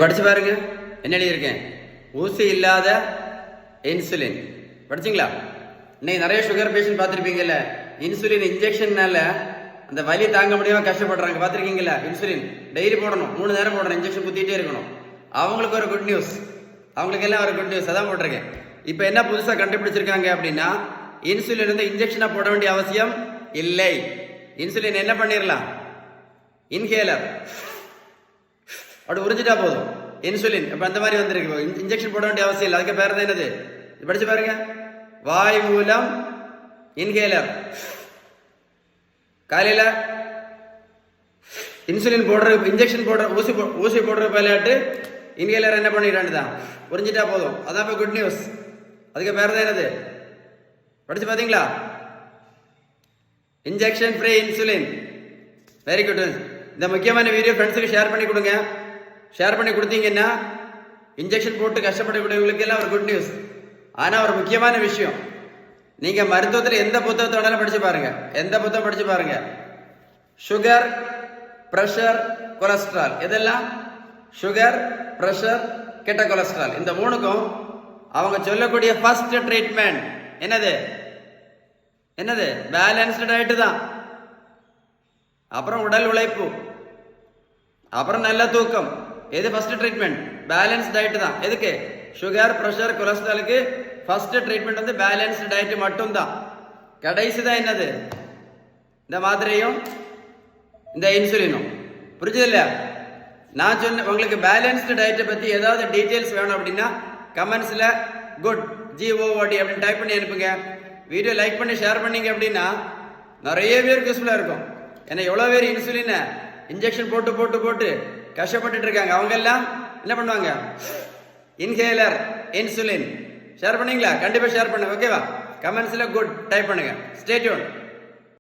படிச்சு பாருங்க, என்ன எழுதியிருக்கேன்? ஊசி இல்லாத இன்சுலின். படிச்சிங்களா? இன்னைக்கு நிறைய சுகர் பேஷண்ட் பார்த்துருப்பீங்கல்ல, இன்சுலின் இன்ஜெக்ஷன்னால அந்த வலி தாங்க முடியாம கஷ்டப்படுறாங்க. பார்த்துருக்கீங்களா? இன்சுலின் டெய்லி போடணும், 3 நேரம் போடணும், இன்ஜெக்ஷன் குத்திட்டே இருக்கணும். அவங்களுக்கு ஒரு குட் நியூஸ், அவங்களுக்கு எல்லாம் ஒரு குட் நியூஸ். அதான் போட்டிருக்கேன். இப்போ என்ன புதுசாக கண்டுபிடிச்சிருக்காங்க அப்படின்னா, இன்சுலின் வந்து இன்ஜெக்ஷனா போட வேண்டிய அவசியம் இல்லை. இன்சுலின் என்ன பண்ணிடலாம், இன்ஹேலர் அப்படி உறிஞ்சிட்டா போதும். இன்சுலின் இப்ப அந்த மாதிரி வந்திருக்கு, இன்ஜெக்ஷன் போட வேண்டிய அவசியம் இல்லை. அதுக்கு பேர் தான் என்னது? படிச்சு பாருங்க, வாய் மூலம் இன்ஹேலர். காலையில இன்சுலின் போடுற, இன்ஜெக்ஷன் போடுற, ஊசி போடுற விளையாட்டு இன்ஹேலர் என்ன பண்ணிடான்னு தான் உறிஞ்சிட்டா போதும். அதான் இப்போ குட் நியூஸ். அதுக்கு பேர் தான் என்னது? படிச்சு பாத்தீங்களா? Injection free insulin. Very good. இந்த முக்கியமான வீடியோ ஃப்ரெண்ட்ஸுக்கு ஷேர் பண்ணி கொடுங்க. ஷேர் பண்ணி கொடுத்தீங்கன்னா இன்ஜெக்ஷன் போட்டு கஷ்டப்படக்கூடியவங்களுக்கு எல்லாம் ஒரு குட் நியூஸ். ஆனால் ஒரு முக்கியமான விஷயம், நீங்க மருத்துவத்தில் எந்த புத்தகத்தோட படிச்சு பாருங்க, எந்த புத்தகம் படிச்சு பாருங்க, சுகர், பிரஷர், கொலஸ்ட்ரால், இதெல்லாம் சுகர், பிரஷர், கெட்ட கொலஸ்ட்ரால், இந்த 3க்கும் அவங்க சொல்லக்கூடிய ஃபர்ஸ்ட் ட்ரீட்மெண்ட் என்னது? என்னது? பேலன்ஸ்டு டயட் தான். அப்புறம் உடல் உழைப்பு, அப்புறம் நல்ல தூக்கம். எது ஃபர்ஸ்ட் ட்ரீட்மெண்ட்? பேலன்ஸ் டயட் தான். எதுக்கு? சுகர், பிரஷர், கொலஸ்ட்ராலுக்கு ஃபர்ஸ்ட் ட்ரீட்மெண்ட் வந்து பேலன்ஸ்டு டயட் மட்டும் தான். கடைசி தான் என்னது? இந்த மாத்திரையும் இந்த இன்சுலினும். புரிஞ்சது இல்லையா? நான் சொன்ன உங்களுக்கு பேலன்ஸ்டு டயட்டை பத்தி ஏதாவது டீட்டெயில்ஸ் வேணும் அப்படின்னா கமெண்ட்ஸ்ல குட் GOOD அப்படின்னு டைப் பண்ணி அனுப்புங்க. வீடியோ லைக் பண்ணி ஷேர் பண்ணீங்க அப்படின்னா நிறைய பேருக்கு யூஸ்ஃபுல்லா இருக்கும். ஏன்னா எவ்வளவு பேர் இன்சுலினை இன்ஜெக்ஷன் போட்டு போட்டு போட்டு கஷ்டப்பட்டு இருக்காங்க. அவங்க எல்லாம் என்ன பண்ணுவாங்க? Inhaler, insulin. ஷேர் பண்ணீங்களா? கண்டிப்பா ஷேர் பண்ணுங்க. ஓகேவா? கமெண்ட்ஸ்ல குட் டைப் பண்ணுங்க. Stay tune.